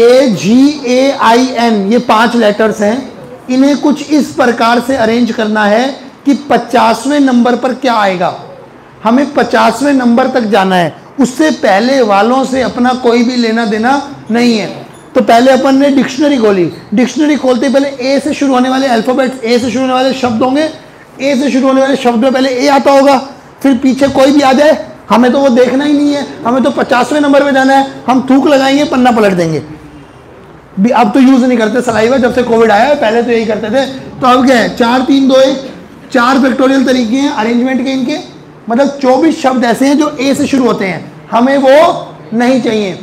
AGAIN, ये 5 letters हैं। इन्हें कुछ इस प्रकार से अरेंज करना है कि 50वें नंबर पर क्या आएगा। हमें 50वें नंबर तक जाना है, उससे पहले वालों से अपना कोई भी लेना देना नहीं है। तो पहले अपन ने डिक्शनरी खोली, डिक्शनरी खोलते पहले ए से शुरू होने वाले अल्फाबेट्स, ए से शुरू होने वाले शब्द होंगे। ए से शुरू होने वाले शब्द में पहले ए आता होगा, फिर पीछे कोई भी आ जाए, हमें तो वो देखना ही नहीं है, हमें तो 50वें नंबर पे जाना है। हम थूक लगाएंगे, पन्ना पलट देंगे। अब तो यूज नहीं करते सलाइवा, जब से कोविड आया है, पहले तो यही करते थे। तो अब क्या है, 4 3 2 1, 4 फैक्टोरियल तरीके हैं अरेंजमेंट के इनके। मतलब 24 शब्द ऐसे हैं जो ए से शुरू होते हैं, हमें वो नहीं चाहिए।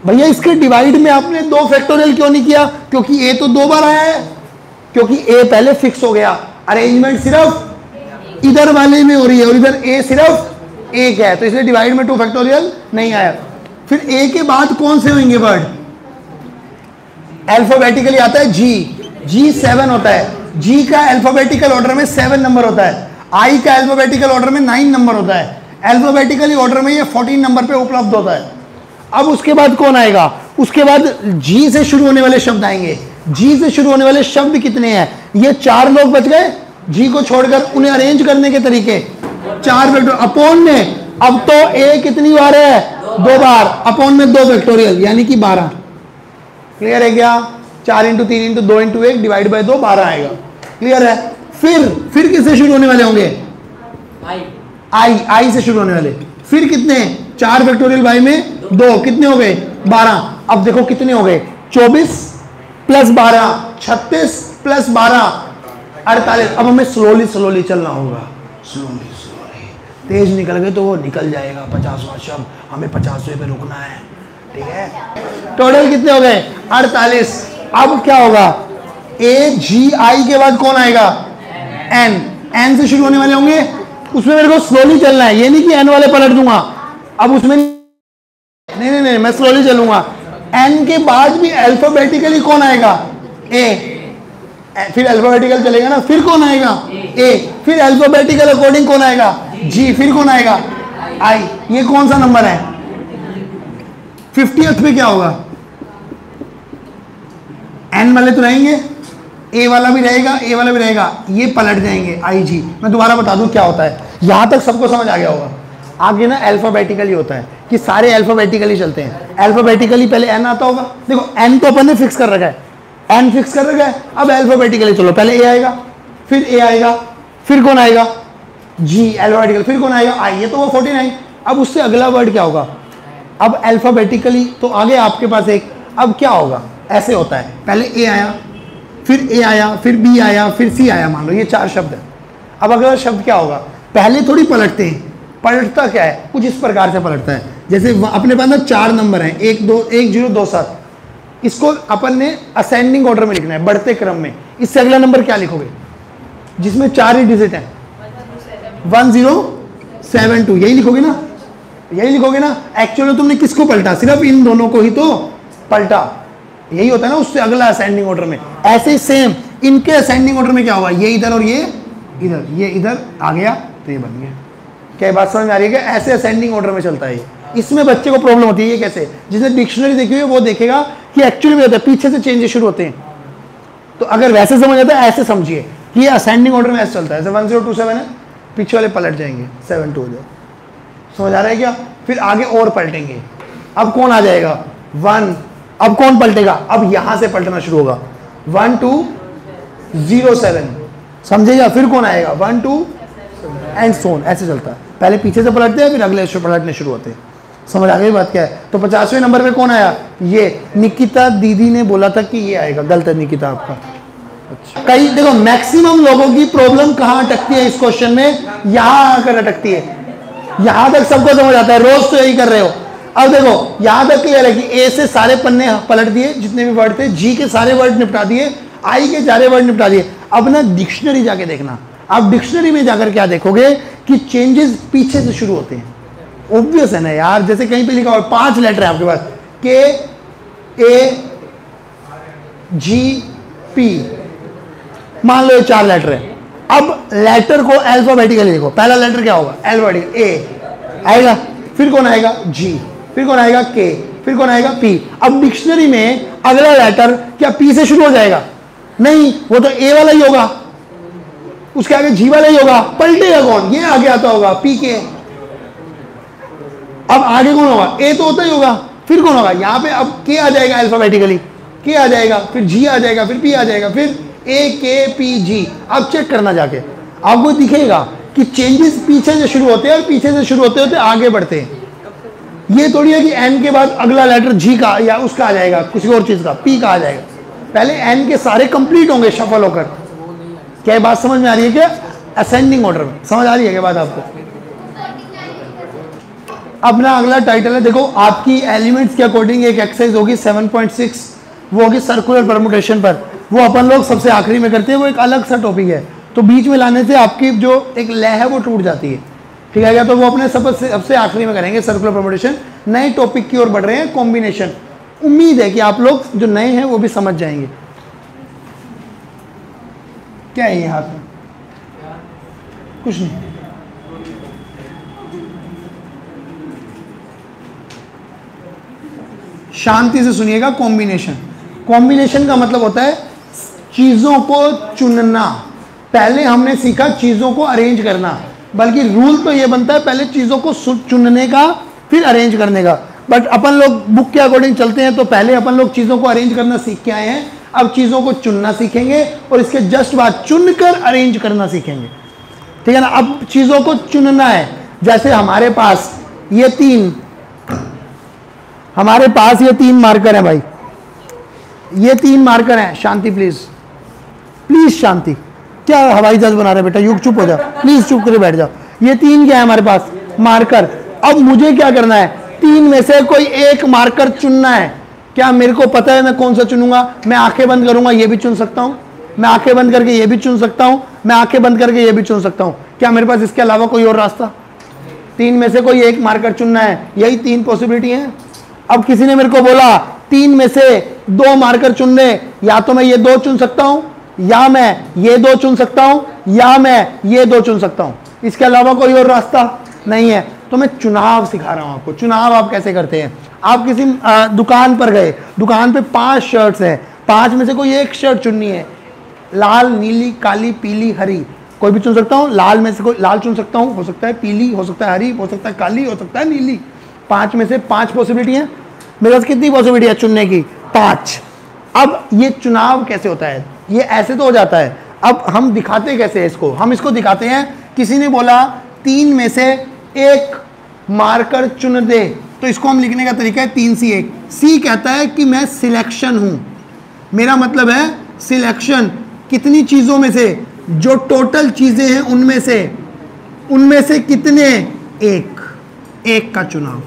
भैया इसके डिवाइड में आपने 2 फैक्टोरियल क्यों नहीं किया? क्योंकि ए तो 2 बार आया है, क्योंकि ए पहले फिक्स हो गया। अरेंजमेंट सिर्फ इधर वाले में हो रही है और इधर ए सिर्फ 1 है, तो इसलिए डिवाइड में 2 फैक्टोरियल नहीं आया। फिर ए के बाद कौन से होंगे वर्ड? अल्फाबेटिकली आता है जी 7 होता है। जी का अल्फाबेटिकल ऑर्डर में 7 नंबर होता है। आई का अल्फाबेटिकल ऑर्डर में 9 नंबर होता है। अल्फाबेटिकली ऑर्डर में ये 14 नंबर पे उपलब्ध होता है। अब उसके बाद कौन आएगा? उसके बाद जी से शुरू होने वाले शब्द आएंगे। जी से शुरू होने वाले शब्द कितने हैं? ये 4 लोग बच गए जी को छोड़कर। उन्हें अरेंज करने के तरीके 4 फैक्टोरियल अपॉन में। अब तो ए कितनी बार है? 2 बार। अपॉन में 2 फैक्टोरियल यानी कि 12। क्लियर है क्या? 4 × 3 × 2 × 1 डिवाइड बाय 2 12 आएगा। क्लियर है? फिर किससे शुरू होने वाले होंगे? आई से शुरू होने वाले। फिर कितने? 4 फैक्टोरियल बाई में 2, कितने हो गए? 12। अब देखो कितने हो गए? 24 + 12 36 + 12 48। अब हमें स्लोली चलना होगा। स्लोली तेज निकल गए तो वो निकल जाएगा 50वां शब्द, हमें 50वें पे रुकना है। ठीक है, टोटल कितने हो गए? 48। अब क्या होगा? AGI के बाद कौन आएगा? एन से शुरू होने वाले होंगे। उसमें मेरे को स्लोली चलना है, ये नहीं कि एन वाले पलट दूंगा। अब उसमें नहीं, मैं स्लोली चलूंगा। एन के बाद भी अल्फाबेटिकली कौन आएगा? ए। फिर अल्फाबेटिकल चलेगा ना, फिर कौन आएगा? ए। फिर अल्फाबेटिकल अकॉर्डिंग कौन आएगा? जी। फिर कौन आएगा? आई। ये कौन सा नंबर है? 50th पे क्या होगा? एन वाले तो रहेंगे, ए वाला भी रहेगा, ए वाला भी रहेगा, ये पलट जाएंगे आई जी। मैं दोबारा बता दूं क्या होता है, यहां तक सबको समझ आ गया होगा। आगे ना अल्फाबेटिकली होता है कि सारे अल्फाबेटिकली चलते हैं। अल्फाबेटिकली पहले एन आता होगा। देखो एन तो अपन ने फिक्स कर रखा है, एन फिक्स कर रखा है। अब अल्फाबेटिकली चलो, पहले ए आएगा, फिर ए आएगा, फिर कौन आएगा? जी अल्फाबेटिकल, फिर कौन आएगा? आई। ये तो वो 49। अब उससे अगला वर्ड क्या होगा? अब अल्फाबेटिकली तो आगे आपके पास एक, अब क्या होगा? ऐसे होता है, पहले ए आया, फिर ए आया, फिर बी आया, फिर सी आया। मान लो ये 4 शब्द है। अब अगला शब्द क्या होगा? पहले थोड़ी पलटते हैं, पलटता क्या है? कुछ इस प्रकार से पलटता है। जैसे अपने पास ना 4 नंबर हैं, 1 2 1 0 2 7। इसको अपन ने असेंडिंग ऑर्डर में लिखना है, बढ़ते क्रम में। इससे अगला नंबर क्या लिखोगे जिसमें 4 ही डिजिट हैं? 1072, यही लिखोगे ना? यही लिखोगे ना? एक्चुअली तुमने किसको पलटा? सिर्फ इन दोनों को ही तो पलटा। यही होता है ना उससे अगला असेंडिंग ऑर्डर में। ऐसे सेम इनके असेंडिंग ऑर्डर में क्या होगा? ये इधर और ये इधर, ये इधर आ गया तो ये बन गया। क्या बात समझ में आ रही है? ऐसे असेंडिंग ऑर्डर में चलता है। इसमें बच्चे को प्रॉब्लम होती है। ये कैसे? जिसने डिक्शनरी देखी हुई है वो देखेगा कि एक्चुअली में होता है, पीछे से चेंजेस शुरू होते हैं। तो अगर वैसे समझ आता है, ऐसे समझिए कि ये असेंडिंग ऑर्डर में ऐसे चलता है। जैसे 1027 है, पीछे वाले पलट जाएंगे, 72 हो जाए। समझ आ रहा है क्या? फिर आगे और पलटेंगे। अब कौन आ जाएगा? 1। अब कौन पलटेगा? अब यहां से पलटना शुरू होगा, 1207। समझेगा? फिर कौन आएगा? 1 2 एंड सोन। ऐसे चलता है। पहले पीछे से पलटते हैं, फिर अगले से पलटने शुरू होते हैं। समझ आ गई बात क्या है? तो 50वें नंबर पे कौन आया? ये निकिता दीदी ने बोला था कि ये आएगा। गलत है निकिता आपका। अच्छा, कई देखो मैक्सिमम लोगों की प्रॉब्लम कहां अटकती है इस क्वेश्चन में? यहां आकर अटकती है। यहां तक सबको समझ आता है, रोज तो यही कर रहे हो। अब देखो यहां तक क्लियर है कि ए से सारे पन्ने पलट दिए, जितने भी वर्ड थे। जी के सारे वर्ड निपटा दिए, आई के सारे वर्ड निपटा दिए। अब ना डिक्शनरी जाके देखना। आप डिक्शनरी में जाकर क्या देखोगे कि चेंजेस पीछे से शुरू होते हैं। ऑब्वियस है ना यार, जैसे कहीं पे लिखा हो 5 लेटर है आपके पास, के ए जी पी, मान लो ये 4 लेटर है। अब लेटर को अल्फाबेटिकली देखो। पहला लेटर क्या होगा? अल्फाबेटिकल ए आएगा, फिर कौन आएगा? जी, फिर कौन आएगा? के, फिर कौन आएगा? पी। अब डिक्शनरी में अगला लेटर क्या पी से शुरू हो जाएगा? नहीं, वो तो ए वाला ही होगा, उसके आगे जी वाला ही होगा। पलटेगा कौन? ये आगे आता होगा पी के। अब आगे कौन होगा? ए तो होता ही होगा, फिर कौन होगा? यहां पे अब के आ जाएगा, अल्फाबेटिकली के आ जाएगा, फिर जी आ जाएगा, फिर पी आ जाएगा, फिर ए के पी जी। अब चेक करना जाके, आपको दिखेगा कि चेंजेस पीछे से शुरू होते हैं और पीछे से शुरू होते होते आगे बढ़ते हैं। ये थोड़ी है कि एन के बाद अगला लेटर जी का या उसका आ जाएगा, किसी और चीज का पी का आ जाएगा। पहले एन के सारे कंप्लीट होंगे शफल होकर। क्या ये बात समझ में आ रही है? क्या असेंडिंग ऑर्डर में समझ आ रही है क्या बात आपको? अपना अगला टाइटल है, देखो आपकी एलिमेंट्स के अकॉर्डिंग एक एक्सरसाइज होगी 7.6, वो होगी सर्कुलर परमुटेशन पर। वो अपन लोग सबसे आखिरी में करते हैं, वो एक अलग सा टॉपिक है, तो बीच में लाने से आपकी जो एक लय है वो टूट जाती है, ठीक है क्या? तो वो अपने सबसे आखिरी में करेंगे सर्कुलर परमुटेशन। नए टॉपिक की ओर बढ़ रहे हैं, कॉम्बिनेशन। उम्मीद है कि आप लोग जो नए हैं वो भी समझ जाएंगे। क्या है ये हाथ में? कुछ नहीं। शांति से सुनिएगा। कॉम्बिनेशन, कॉम्बिनेशन का मतलब होता है चीजों को चुनना। पहले हमने सीखा चीजों को अरेंज करना, बल्कि रूल तो ये बनता है पहले चीजों को चुनने का फिर अरेंज करने का। बट अपन लोग बुक के अकॉर्डिंग चलते हैं, तो पहले अपन लोग चीजों को अरेंज करना सीख के आए हैं, अब चीजों को चुनना सीखेंगे और इसके जस्ट बाद चुनकर अरेंज करना सीखेंगे, ठीक है ना? अब चीजों को चुनना है। जैसे हमारे पास ये तीन मार्कर हैं भाई, ये 3 मार्कर हैं। शांति प्लीज, प्लीज शांति। क्या हवाई जहाज बना रहे बेटा? युग चुप हो जाओ प्लीज, चुप करके बैठ जाओ। ये 3 क्या है हमारे पास? मार्कर। अब मुझे क्या करना है? 3 में से कोई एक मार्कर चुनना है। क्या मेरे को पता है मैं कौन सा चुनूंगा? मैं आंखें बंद करूंगा, ये भी चुन सकता हूं, मैं आंखें बंद करके ये भी चुन सकता हूं, मैं आंखें बंद करके ये भी चुन सकता हूं। क्या मेरे पास इसके अलावा कोई और रास्ता? 3 में से कोई एक मार्कर चुनना है, यही 3 पॉसिबिलिटी है। अब किसी ने मेरे को बोला 3 में से 2 मार्कर चुनने, या तो मैं ये 2 चुन सकता हूं, या मैं ये 2 चुन सकता हूं, या मैं ये 2 चुन सकता हूं। इसके अलावा कोई और रास्ता नहीं है। तो मैं चुनाव सिखा रहा हूं आपको। चुनाव आप कैसे करते हैं? आप किसी दुकान पर गए, दुकान पे 5 शर्ट्स हैं, 5 में से कोई एक शर्ट चुननी है, लाल, नीली, काली, पीली, हरी, कोई भी चुन सकता हूं। लाल में से कोई लाल चुन सकता हूं, हो सकता है पीली, हो सकता है हरी, हो सकता है काली, हो सकता है नीली। 5 में से 5 पॉसिबिलिटी है। मेरे पास कितनी पॉसिबिलिटी है चुनने की? 5। अब ये चुनाव कैसे होता है? ये ऐसे तो हो जाता है। अब हम दिखाते कैसे हैं इसको? हम इसको दिखाते हैं, किसी ने बोला 3 में से एक मार्कर चुन दे, तो इसको हम लिखने का तरीका है 3C1। सी कहता है कि मैं सिलेक्शन हूं, मेरा मतलब है सिलेक्शन। कितनी चीजों में से? जो टोटल चीजें हैं उनमें से कितने? एक का चुनाव।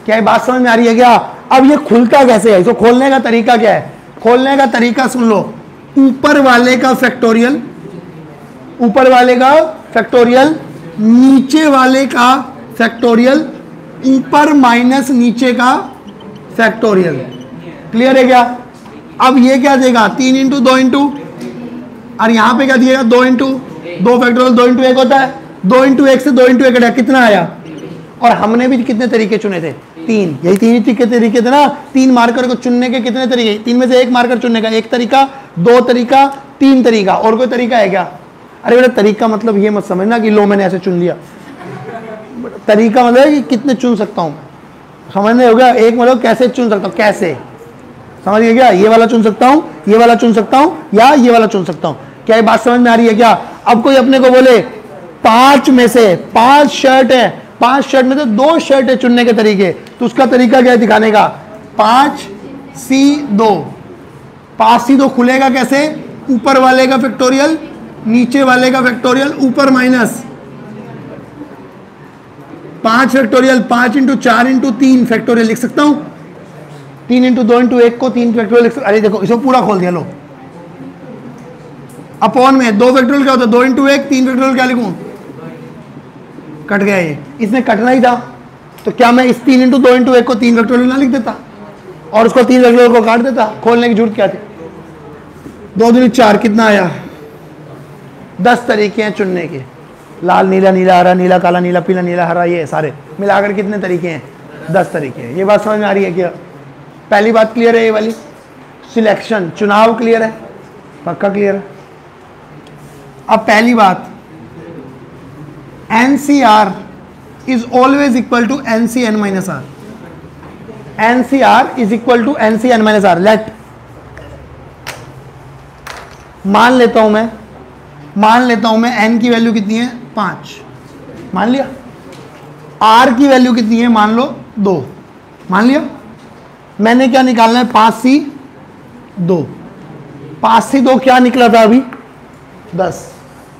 क्या ये बात समझ में आ रही है क्या? अब ये खुलता कैसे है? इसको खोलने का तरीका क्या है? खोलने का तरीका सुन लो। ऊपर वाले का फैक्टोरियल, ऊपर वाले का फैक्टोरियल, नीचे वाले का फैक्टोरियल, ऊपर माइनस नीचे का फैक्टोरियल। क्लियर है क्या? अब ये क्या देगा? 3 इंटू 2 इंटू, और यहां पे क्या दिएगा? 2 इंटू 2 फैक्टोरियल। 2 इंटू 1 होता है, 2 इंटू 1 से 2 इंटू 1 कितना आया? और हमने भी कितने तरीके चुने थे? 3। यही 3 ही तरीके थे ना। 3 मार्कर को चुनने के कितने तरीके? 3 में से एक मार्कर चुनने का एक तरीका, 2 तरीका, 3 तरीका। और कोई तरीका है क्या? अरे बेटा तरीका मतलब ये मत समझना कि लो मैंने ऐसे चुन लिया। तरीका मतलब कि कितने चुन सकता हूं, समझने होगा। एक मतलब कैसे चुन सकता हूं, कैसे समझ गए क्या? ये वाला चुन सकता हूं, ये वाला चुन सकता हूं, या ये वाला चुन सकता हूं। क्या ये बात समझ में आ रही है क्या? अब कोई अपने को बोले 5 में से 5 शर्ट है, 5 शर्ट में से 2 शर्ट है चुनने के तरीके, तो उसका तरीका क्या है दिखाने का? 5C2। 5C2 खुलेगा कैसे? ऊपर वाले का फैक्टोरियल, नीचे वाले का फैक्टोरियल, ऊपर minus 5 factorial, 5 into 4 into 3 factorial लिख सकता हूं। 3 इंटू 2 इंटू 1 को 3 फैक्टोरियल लिख सकता। अरे देखो इसको पूरा खोल दिया लो। अपॉन में 2 फैक्टोरियल क्या होता है? 2 इंटू 1, 3 फैक्टोरियल क्या लिखूं? कट गया ये, इसने कटना ही था। तो क्या मैं इस 3 इंटू 2 इंटू 1 को 3 फैक्टोरियल ना लिख देता और उसको 3 फैक्टोरियल को काट देता? खोलने की जरूरत क्या थी? 2 दूनी 4 कितना आया? 10 तरीके हैं चुनने के। लाल नीला नीला हरा नीला काला नीला पीला नीला हरा, ये सारे मिलाकर कितने तरीके हैं? 10 तरीके हैं। ये बात समझ में आ रही है क्या? पहली बात क्लियर है ये वाली? सिलेक्शन चुनाव क्लियर है? पक्का क्लियर है? अब पहली बात, NCR is always equal to NCN minus R. NCR is equal to NCN minus R. Let मान लेता हूं मैं n की वैल्यू कितनी है? 5 मान लिया। R की वैल्यू कितनी है? मान लो 2 मान लिया। मैंने क्या निकालना है? 5C 2। 5C 2 क्या निकला था अभी? 10।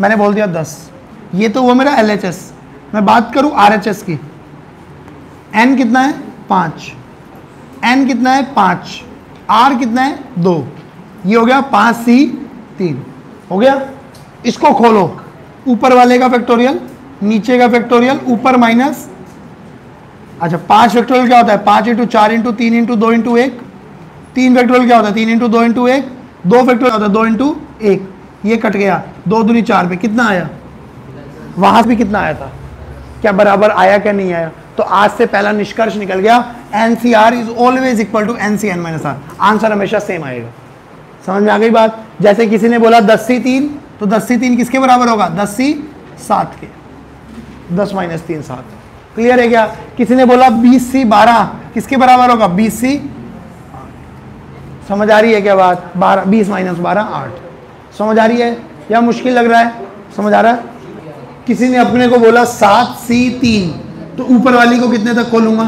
मैंने बोल दिया 10। ये तो वो मेरा LHS। मैं बात करूं RHS की, n कितना है? 5। n कितना है? 5। R कितना है? 2। ये हो गया 5C 3 हो गया। इसको खोलो, ऊपर वाले का फैक्टोरियल, नीचे का फैक्टोरियल, ऊपर माइनस। अच्छा 5 फैक्टोरियल क्या होता है? 5 into 4 into 3 into 2 into 1। 3 factorial क्या होता है? 3 इंटू 2 इंटू 1। 2 फैक्टोरियल होता है 2 इंटू 1। ये कट गया, 2 दूनी 4 पे कितना आया? वहां भी कितना आया था? क्या बराबर आया क्या नहीं आया? तो आज से पहला निष्कर्ष निकल गया, NCR is always equal to NCN minus R। Answer हमेशा सेम आएगा। समझ में आ गई बात? जैसे किसी ने बोला 10C 3, तो 10C 3 किसके बराबर होगा? 10C 7 के। 10 माइनस 3 7। क्लियर है क्या? किसी ने बोला 20C 12 किसके बराबर होगा? 20C। समझ आ रही है क्या बात? 20 माइनस 12 8। समझ आ रही है या मुश्किल लग रहा है? समझ आ रहा है? किसी ने अपने को बोला 7C 3, तो ऊपर वाली को कितने तक खोलूंगा?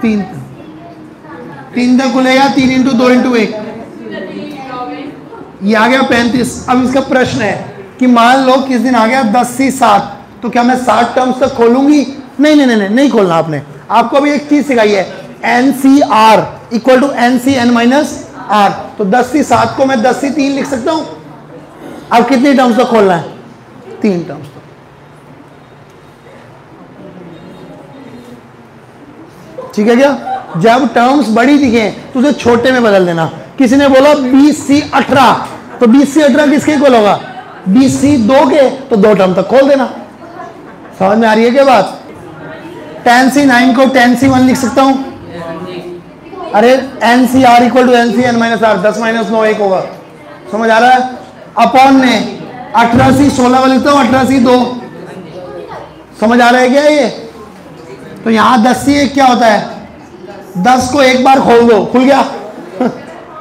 3 तक खुलेगा। 3 इंटू 2 इंटू 1, ये आ गया 35। अब इसका प्रश्न है कि मान लो किस दिन आ गया 10C 7, तो क्या मैं 7 टर्म्स तक खोलूंगी? नहीं खोलना। आपने आपको अभी एक चीज सिखाई है, NCR equal to NCN minus R। तो 10C 7 को मैं 10C 3 लिख सकता हूं। अब कितनी टर्म्स तक खोलना है? 3 टर्म्स तक। ठीक है क्या? जब टर्म्स बड़ी दिखे तो उसे छोटे में बदल देना। किसी ने बोला 20C 18, तो 20C 18 किसके इक्वल होगा? 20C 2 के, तो 2 टर्म तक खोल देना। समझ में आ रही है क्या बात? 10C 9 को 10C 1 लिख सकता हूं। अरे NCR equal to NCN minus R, 10 minus 9 1 होगा। समझ आ रहा है? अपॉन में 18C 16 वाला लिखता हूं, 18C 2। समझ आ रहा है क्या ये? तो यहां 10C 1 क्या होता है? 10 को एक बार खोल दो, खुल गया।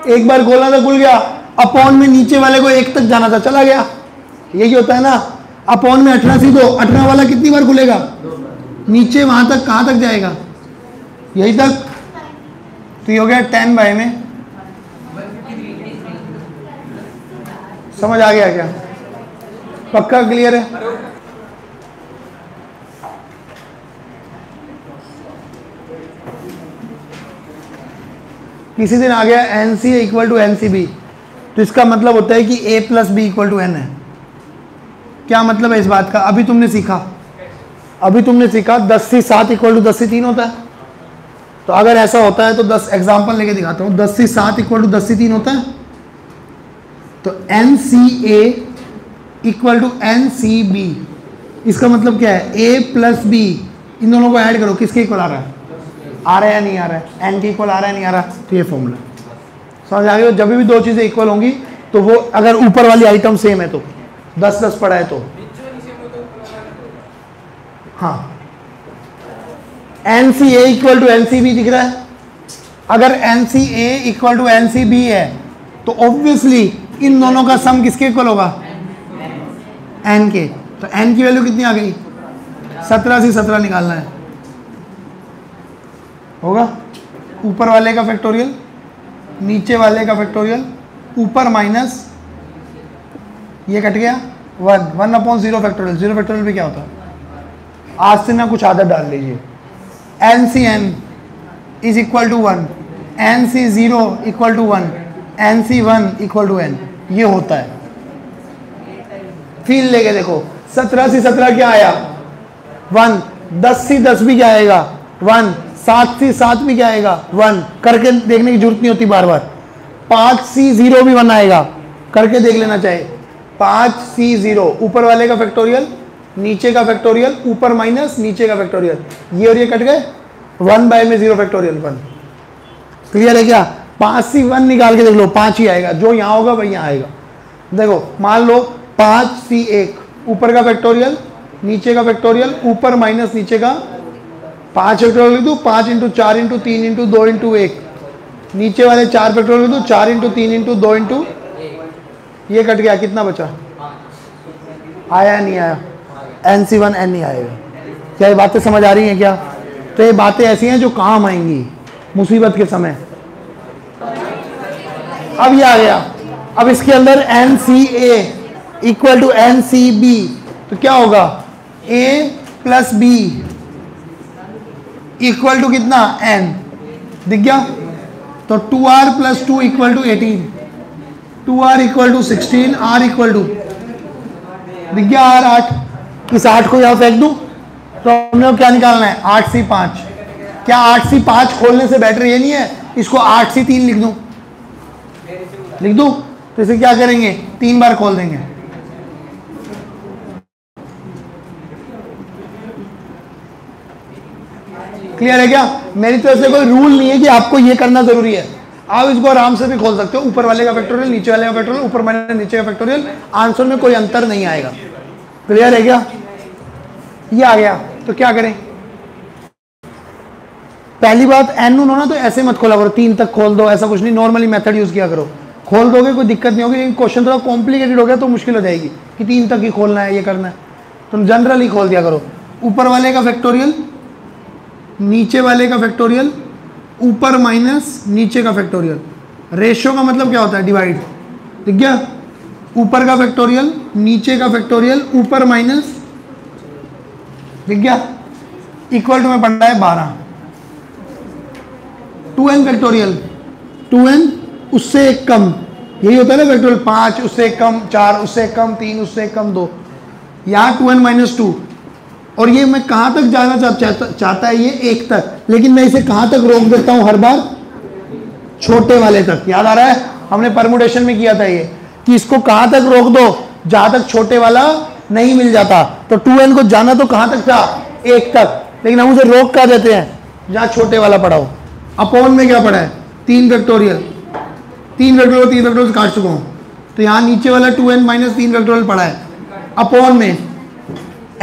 एक बार खोला था, खुल गया। अपॉन में नीचे वाले को 1 तक जाना था, चला गया। यही होता है ना। अपॉन में 18C 2, 18 वाला कितनी बार खुलेगा? नीचे वहां तक, कहां तक जाएगा? यही तक। तो ये हो गया 10 बाय में। समझ आ गया क्या? पक्का क्लियर है? किसी दिन आ गया NC इक्वल टू NCB, तो इसका मतलब होता है कि A plus B equal to N है। क्या मतलब है इस बात का? अभी तुमने सीखा 10C 7 इक्वल टू 10C 3 होता है। तो अगर ऐसा होता है तो 10 एग्जाम्पल लेके दिखाता हूँ। 10C 7 इक्वल टू 10C 3 होता है, तो NCA इक्वल टू NCB, इसका मतलब क्या है? A प्लस B, इन दोनों को ऐड करो, किसके इक्वल आ रहा है? आ रहा है या नहीं आ रहा है? N के इक्वल आ रहा है नहीं आ रहा? तो ये फॉर्मूला समझ आ गया। जब भी 2 चीजें इक्वल होंगी, तो वो अगर ऊपर वाली आइटम सेम है तो 10-10 पड़ा है तो हाँ। NCA इक्वल टू NCB दिख रहा है। अगर NCA इक्वल टू NCB है तो ऑब्वियसली इन दोनों का सम किसके इक्वल होगा? N के। तो N की वैल्यू कितनी आ गई? 17 से 17 निकालना है, होगा। ऊपर वाले का फैक्टोरियल, नीचे वाले का फैक्टोरियल, ऊपर माइनस, ये कट गया 1 अपॉन 0 फैक्टोरियल। 0 फैक्टोरियल भी क्या होता है? आज से ना कुछ आदत डाल लीजिए। NCN is equal to 1, NC0 equal to 1, NC1 equal to N, ये होता है। फील लेके देखो, 17 से 17 क्या आया? 1। 10 से 10 भी क्या आएगा? 1। 7 से 7 भी क्या आएगा? 1। करके देखने की जरूरत नहीं होती बार बार। 5 से 0 भी 1 आएगा, करके देख लेना चाहिए। 5 C 0, ऊपर वाले का फैक्टोरियल, नीचे का फैक्टोरियल, ऊपर माइनस नीचे का फैक्टोरियल, ये और ये कट गए, 1 बाय में 0 फैक्टोरियल 1। क्लियर है क्या? 5 से 1 निकाल के देख लो, 5 ही आएगा, जो यहां होगा वही यहां आएगा। देखो मान लो 5 C 1, ऊपर का फैक्टोरियल नीचे का फैक्टोरियल, ऊपर माइनस नीचे का, 5 फैक्टोरियल लिख दो, 5 इंटू 4 इंटू 3 इंटू 2 इंटू 1, नीचे वाले 4 फैक्टोरियल लिख दो, 4 इंटू 3 इंटू 2 इंटू, ये कट गया, कितना बचा? आया नहीं आया? NC1 N नहीं आएगा। क्या ये बातें समझ आ रही हैं क्या? तो ये बातें ऐसी हैं जो काम आएंगी मुसीबत के समय। अब ये आ गया, अब इसके अंदर NCA इक्वल टू NCB, तो क्या होगा? A plus B equal to कितना? N। दिख गया? तो 2R plus 2 equal to 18, 2R equal to 16, R equal to, दिख गया R 8। इस 8 को यहां फेंक दूं तो हमने क्या निकालना है? 8C5। क्या 8C5 खोलने से बेटर ये नहीं है इसको 8C3 लिख दूं? लिख दूं? तो इसे क्या करेंगे? 3 बार खोल देंगे। क्लियर है क्या? मेरी तरफ से कोई रूल नहीं है कि आपको ये करना जरूरी है, आप इसको आराम से भी खोल सकते हो। ऊपर वाले का फैक्टोरियल, नीचे वाले का फैक्टोरियल, ऊपर माइनस नीचे का फैक्टोरियल, आंसर में कोई अंतर नहीं आएगा। क्लियर है क्या? ये आ गया, तो क्या करें? पहली बात n उन्होंने ना, तो ऐसे मत खोला करो 3 तक खोल दो, ऐसा कुछ नहीं, नॉर्मली मेथड यूज किया करो। खोल दोगे कोई दिक्कत नहीं होगी, लेकिन क्वेश्चन थोड़ा कॉम्प्लिकेटेड हो गया तो मुश्किल हो जाएगी कि 3 तक ही खोलना है, ये करना है। तुम जनरली खोल दिया करो, ऊपर वाले का फैक्टोरियल, नीचे वाले का फैक्टोरियल, ऊपर माइनस नीचे का फैक्टोरियल। रेशियो का मतलब क्या होता है? डिवाइड। ठीक है? ऊपर का फैक्टोरियल, नीचे का फैक्टोरियल, ऊपर माइनस, ठीक है, इक्वल टू में पढ़ना है 12। 2n फैक्टोरियल, 2n उससे एक कम, यही होता है ना फैक्टोरियल, 5 उससे एक कम, 4 उससे एक कम, 3 उससे एक कम, 2, यहाँ 2n माइनस 2। और ये मैं कहाँ तक जाना चाहता है? ये 1 तक, लेकिन मैं इसे कहाँ तक रोक देता हूँ हर बार? छोटे वाले तक। याद आ रहा है? हमने परमुटेशन में किया था ये, कि इसको कहाँ तक रोक दो? जहाँ तक छोटे वाला नहीं मिल जाता। तो 2n को जाना तो कहाँ तक था? 1 तक, लेकिन हम उसे रोक कर देते हैं जहाँ छोटे वाला पड़ा हो। अपॉन में क्या पड़ा है? 3 फैक्टोरियल, 3 फैक्टोरियल काट चुका हूँ, तो यहाँ नीचे वाला 2n माइनस 3 फैक्टोरियल पड़ा है। अपॉन में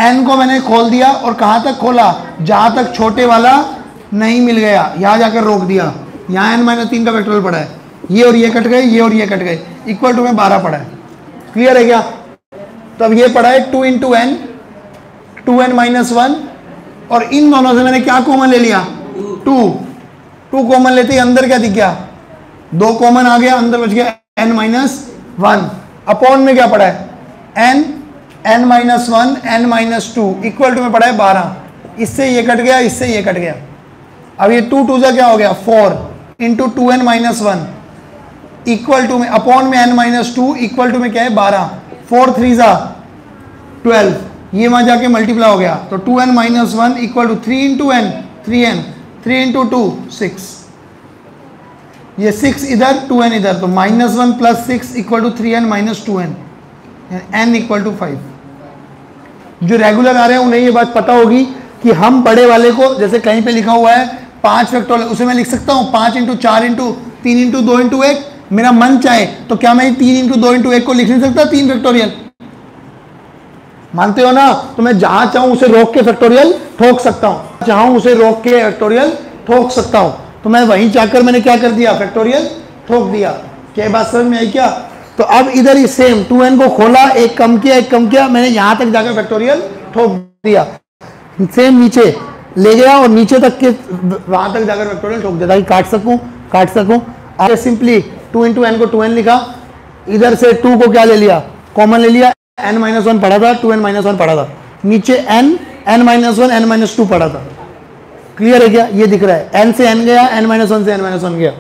n को मैंने खोल दिया, और कहाँ तक खोला? जहाँ तक छोटे वाला नहीं मिल गया, यहाँ जाकर रोक दिया। यहाँ n माइनस 3 का फैक्टोरियल पड़ा है, ये और ये कट गए, ये और ये कट गए, इक्वल टू में 12 पड़ा है। क्लियर है क्या? तो अब ये पड़ा है 2 इंटू n, 2n माइनस 1, और इन दोनों से मैंने क्या कॉमन ले लिया? 2 कॉमन लेते ही अंदर क्या दिख गया? 2 कॉमन आ गया, अंदर बच गया n माइनस 1। अपॉन में क्या पड़ा है? n minus 1, n minus 2, equal to में पड़ा है 12। इससे ये कट गया, इससे ये कट गया। अब ये 2 2 क्या हो गया? 4 into 2n minus 1 equal to में, अपॉन में n माइनस 2 इक्वल टू में क्या है? 12। 4 3 12, ये वहां जाके मल्टीप्लाई हो गया, तो 2n minus 1 equal to 3 into n, 3n, 3 into 2 6, ये 6 इधर, 2n इधर, तो minus 1 plus 6 equal to 3n minus 2n, n equal to 5। जो रेगुलर आ रहे हैं उन्हें ये बात पता होगी कि हम बड़े वाले को, जैसे कहीं पे लिखा हुआ है 5 फैक्टोरियल, उसे मैं लिख सकता हूँ 5 इंटू 4 इंटू 3 इंटू 2 इंटू 1। मेरा मन चाहे तो क्या मैं 3 इंटू 2 इंटू 1 को लिख नहीं सकता 3 फैक्टोरियल? मानते हो ना? तो मैं जहां चाहूं उसे रोक के फैक्टोरियल ठोक सकता हूं, चाहूं उसे रोक के फैक्टोरियल ठोक सकता हूं। तो मैं वहीं जाकर मैंने क्या कर दिया? फैक्टोरियल ठोक दिया। क्या बात समझ में आई क्या? तो अब इधर ही सेम 2n को खोला, एक कम किया, मैंने यहां तक जाकर फैक्टोरियल ठोक दिया। सेम नीचे ले गया और नीचे तक के वहां तक जाकर फैक्टोरियल ठोक दिया ताकि काट सकूं। और सिंपली 2 इंटू n को 2n लिखा, इधर से 2 को क्या ले लिया? कॉमन ले लिया। n माइनस 1 पड़ा था, 2n माइनस 1 पड़ा था, नीचे n माइनस 1 n माइनस 2 पड़ा था। क्लियर है क्या? ये दिख रहा है, n से n गया, n माइनस 1 से n माइनस 1 गया,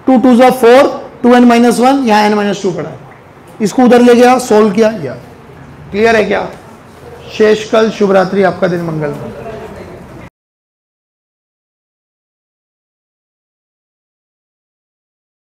2 2 4, 2n माइनस 1, यहाँ n माइनस 2 पड़ा है, इसको उधर ले गया, सोल्व किया। क्लियर है क्या? शेष कल, शुभ रात्रि, आपका दिन मंगल।